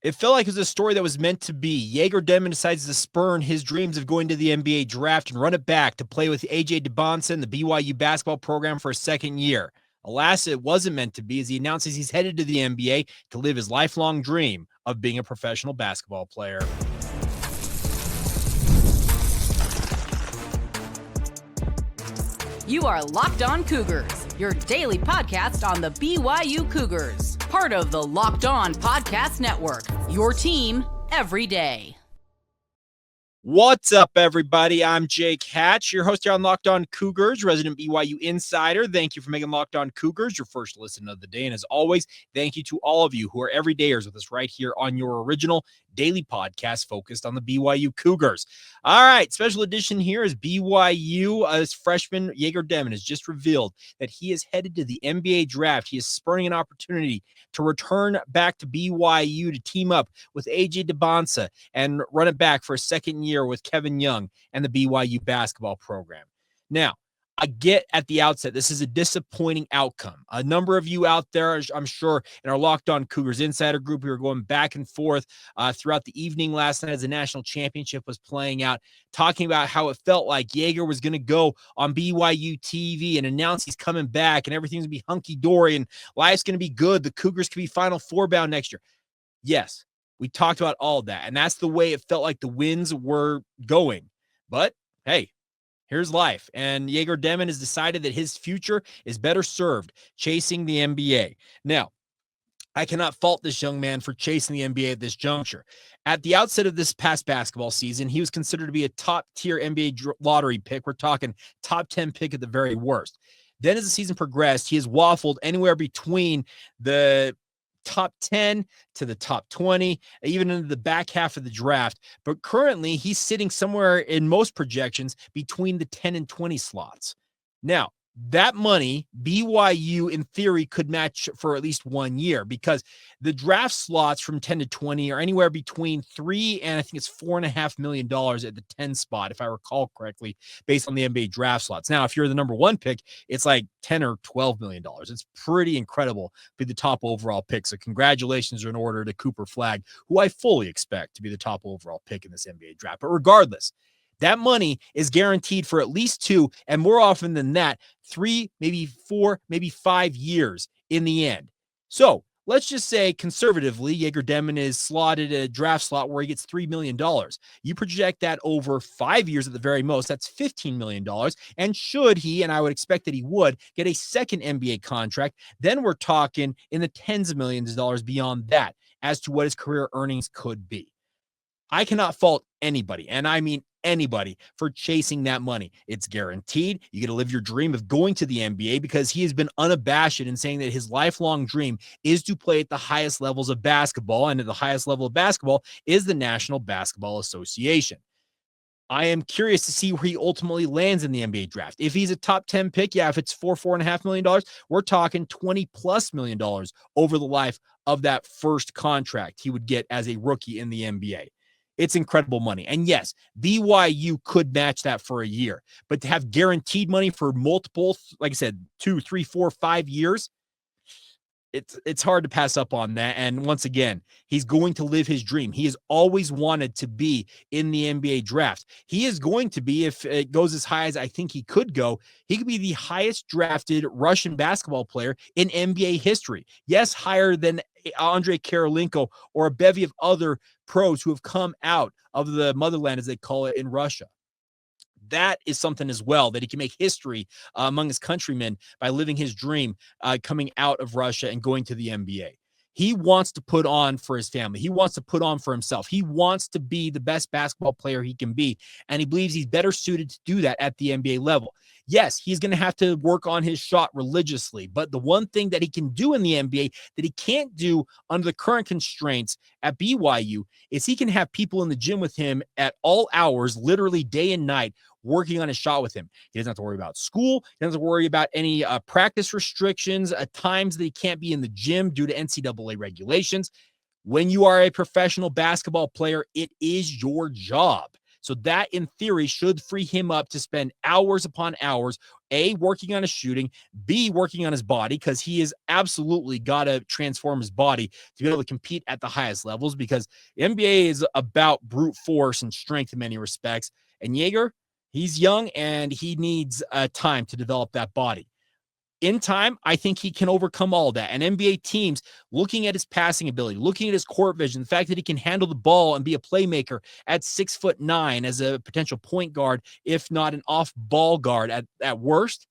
It felt like it was a story that was meant to be. Egor Demin decides to spurn his dreams of going to the NBA draft and run it back to play with AJ Dybantsa in the BYU basketball program for a second year. Alas, it wasn't meant to be, as he announces he's headed to the NBA to live his lifelong dream of being a professional basketball player. You are Locked On Cougars, your daily podcast on the BYU Cougars. Part of the Locked On Podcast Network, your team every day. What's up, everybody? I'm Jake Hatch, your host here on Locked On Cougars, resident BYU insider. Thank you for making Locked On Cougars your first listen of the day. And as always, thank you to all of you who are everydayers with us right here on your original daily podcast focused on the BYU Cougars. All right, special edition here is BYU as freshman Egor Demin has just revealed that he is headed to the NBA draft. He is spurning an opportunity to return back to BYU to team up with AJ Dybantsa and run it back for a second year with Kevin Young and the BYU basketball program. Now, I get at the outset, this is a disappointing outcome. A number of you out there, I'm sure, in our Locked On Cougars Insider group, we were going back and forth throughout the evening last night as the national championship was playing out, talking about how it felt like Egor was going to go on BYU TV and announce he's coming back and everything's going to be hunky-dory and life's going to be good. The Cougars could be Final Four bound next year. Yes, we talked about all of that, and that's the way it felt like the winds were going. But, hey, here's life, and Egor Demin has decided that his future is better served chasing the NBA. Now, I cannot fault this young man for chasing the NBA at this juncture. At the outset of this past basketball season, he was considered to be a top-tier NBA lottery pick. We're talking top 10 pick at the very worst. Then as the season progressed, he has waffled anywhere between the top 10 to the top 20, even into the back half of the draft. But currently, he's sitting somewhere in most projections between the 10 and 20 slots. Now, that money, BYU, in theory, could match for at least 1 year because the draft slots from 10 to 20 are anywhere between $3 and I think it's $4.5 million at the 10 spot, if I recall correctly, based on the NBA draft slots. Now, if you're the number one pick, it's like $10 or $12 million. It's pretty incredible to be the top overall pick. So congratulations are in order to Cooper Flagg, who I fully expect to be the top overall pick in this NBA draft. But regardless, that money is guaranteed for at least 2, and more often than that, 3, maybe 4, maybe 5 years in the end. So let's just say conservatively, Egor Demin is slotted a draft slot where he gets $3 million. You project that over 5 years at the very most, that's $15 million. And should he, and I would expect that he would, get a second NBA contract, then we're talking in the tens of millions of dollars beyond that as to what his career earnings could be. I cannot fault anybody, and I mean anybody, for chasing that money. It's guaranteed. You get to live your dream of going to the NBA because he has been unabashed in saying that his lifelong dream is to play at the highest levels of basketball, and at the highest level of basketball is the National Basketball Association. I am curious to see where he ultimately lands in the NBA draft. If he's a top 10 pick, if it's $4.5 million, we're talking $20+ million over the life of that first contract he would get as a rookie in the NBA. It's incredible money. And yes, BYU could match that for a year, but to have guaranteed money for multiple, like I said, 2, 3, 4, 5 years, it's hard to pass up on that. And once again, he's going to live his dream. He has always wanted to be in the NBA draft. He is going to be, if it goes as high as I think he could go, he could be the highest drafted Russian basketball player in NBA history. Yes, higher than Andrei Karolinko or a bevy of other pros who have come out of the motherland, as they call it, in Russia. That is something as well, that he can make history among his countrymen by living his dream coming out of Russia and going to the NBA. He wants to put on for his family. He wants to put on for himself. He wants to be the best basketball player he can be, and he believes he's better suited to do that at the NBA level. Yes, he's going to have to work on his shot religiously, but the one thing that he can do in the NBA that he can't do under the current constraints at BYU is he can have people in the gym with him at all hours, literally day and night, working on his shot with him. He doesn't have to worry about school. He doesn't have to worry about any practice restrictions, at times that he can't be in the gym due to NCAA regulations. When you are a professional basketball player, it is your job. So that, in theory, should free him up to spend hours upon hours, A, working on his shooting, B, working on his body, because he has absolutely got to transform his body to be able to compete at the highest levels, because the NBA is about brute force and strength in many respects. And Egor, he's young and he needs time to develop that body. In time, I think he can overcome all that. And NBA teams, looking at his passing ability, looking at his court vision, the fact that he can handle the ball and be a playmaker at 6'9" as a potential point guard, if not an off-ball guard at worst,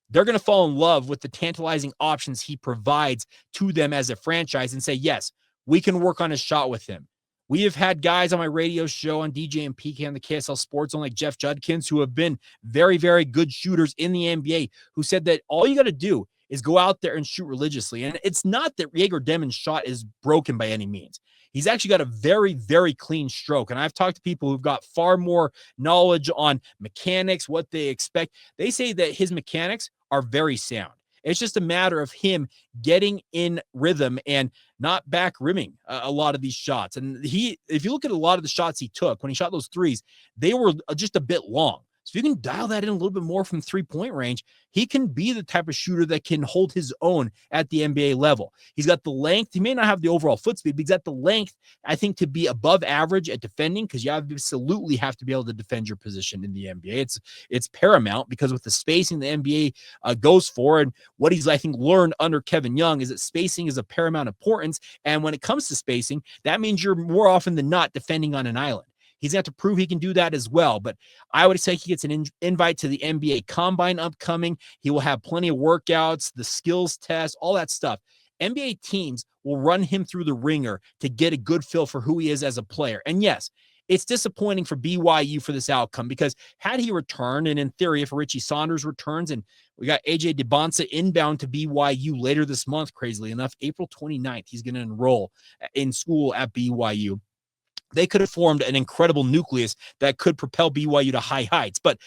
they're going to fall in love with the tantalizing options he provides to them as a franchise and say, yes, we can work on his shot with him. We have had guys on my radio show on DJ and PK on the KSL Sports Zone like Jeff Judkins, who have been very, very good shooters in the NBA, who said that all you got to do is go out there and shoot religiously. And it's not that Egor Demin's shot is broken by any means. He's actually got a very, very clean stroke. And I've talked to people who've got far more knowledge on mechanics, what they expect. They say that his mechanics are very sound. It's just a matter of him getting in rhythm and not back rimming a lot of these shots. And if you look at a lot of the shots he took when he shot those threes, they were just a bit long. So if you can dial that in a little bit more from 3-point range, he can be the type of shooter that can hold his own at the NBA level. He's got the length. He may not have the overall foot speed, but he's got the length, I think, to be above average at defending, because you absolutely have to be able to defend your position in the NBA. It's paramount, because with the spacing the NBA goes for, and what he's, I think, learned under Kevin Young is that spacing is of paramount importance. And when it comes to spacing, that means you're more often than not defending on an island. He's got to prove he can do that as well. But I would say he gets an invite to the NBA Combine upcoming. He will have plenty of workouts, the skills test, all that stuff. NBA teams will run him through the ringer to get a good feel for who he is as a player. And yes, it's disappointing for BYU for this outcome, because had he returned, and in theory, if Richie Saunders returns, and we got AJ Dybantsa inbound to BYU later this month, crazily enough, April 29th, he's going to enroll in school at BYU. They could have formed an incredible nucleus that could propel BYU to high heights. But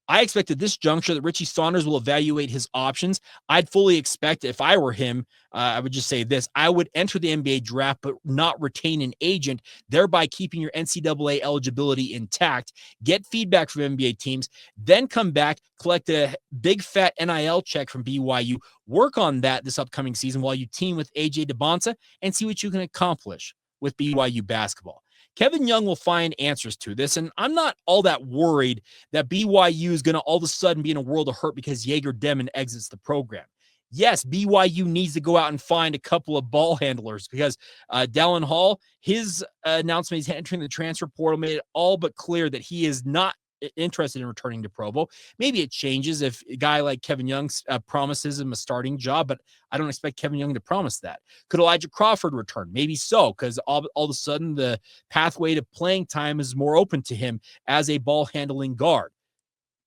I expect at this juncture that Richie Saunders will evaluate his options. I'd fully expect, if I were him, I would just say this: I would enter the NBA draft, but not retain an agent, thereby keeping your NCAA eligibility intact. Get feedback from NBA teams, then come back, collect a big fat NIL check from BYU, work on that this upcoming season while you team with AJ Dybantsa, and see what you can accomplish with BYU basketball. Kevin Young will find answers to this, and I'm not all that worried that BYU is going to all of a sudden be in a world of hurt because Egor Demin exits the program. Yes, BYU needs to go out and find a couple of ball handlers, because Dallin Hall, his announcement he's entering the transfer portal made it all but clear that he is not interested in returning to Provo. Maybe it changes if a guy like Kevin Young promises him a starting job, but I don't expect Kevin Young to promise that. Could Elijah Crawford return? Maybe so, because all of a sudden the pathway to playing time is more open to him as a ball handling guard.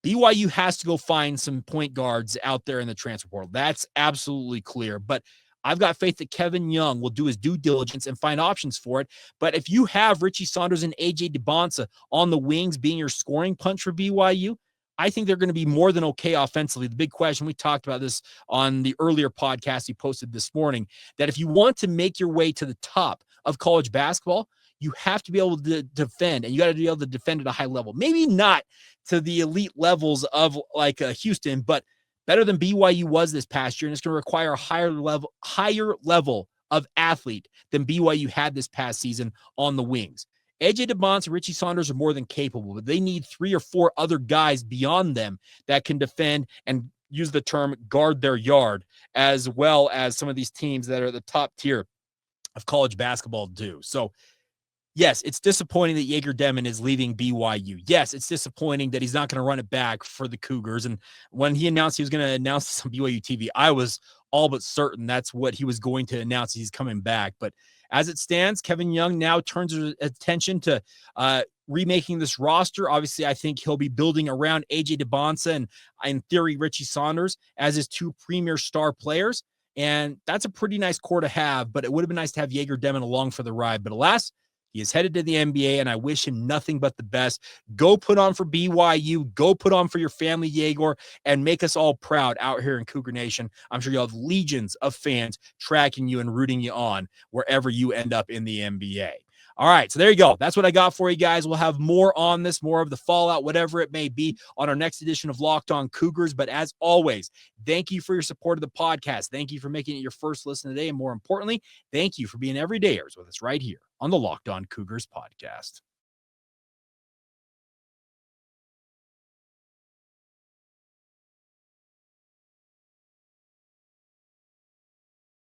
BYU has to go find some point guards out there in the transfer portal. That's absolutely clear. But I've got faith that Kevin Young will do his due diligence and find options for it. But if you have Richie Saunders and AJ Dybantsa on the wings being your scoring punch for BYU, I think they're going to be more than okay offensively. The big question, we talked about this on the earlier podcast we posted this morning, that if you want to make your way to the top of college basketball, you have to be able to defend, and you got to be able to defend at a high level. Maybe not to the elite levels of like Houston, but better than BYU was this past year, and it's going to require a higher level of athlete than BYU had this past season on the wings. AJ Dybantsa and Richie Saunders are more than capable, but they need 3 or 4 other guys beyond them that can defend and, use the term, guard their yard, as well as some of these teams that are the top tier of college basketball do. So yes, it's disappointing that Egor Demin is leaving BYU. Yes, it's disappointing that he's not going to run it back for the Cougars. And when he announced he was going to announce this on BYU TV, I was all but certain that's what he was going to announce. He's coming back. But as it stands, Kevin Young now turns his attention to remaking this roster. Obviously, I think he'll be building around AJ Dybantsa and, in theory, Richie Saunders as his 2 premier star players. And that's a pretty nice core to have, but it would have been nice to have Egor Demin along for the ride. But alas, he is headed to the NBA, and I wish him nothing but the best. Go put on for BYU. Go put on for your family, Egor, and make us all proud out here in Cougar Nation. I'm sure you'll have legions of fans tracking you and rooting you on wherever you end up in the NBA. All right, so there you go. That's what I got for you guys. We'll have more on this, more of the fallout, whatever it may be, on our next edition of Locked On Cougars. But as always, thank you for your support of the podcast. Thank you for making it your first listen today. And more importantly, thank you for being everydayers with us right here on the Locked On Cougars podcast.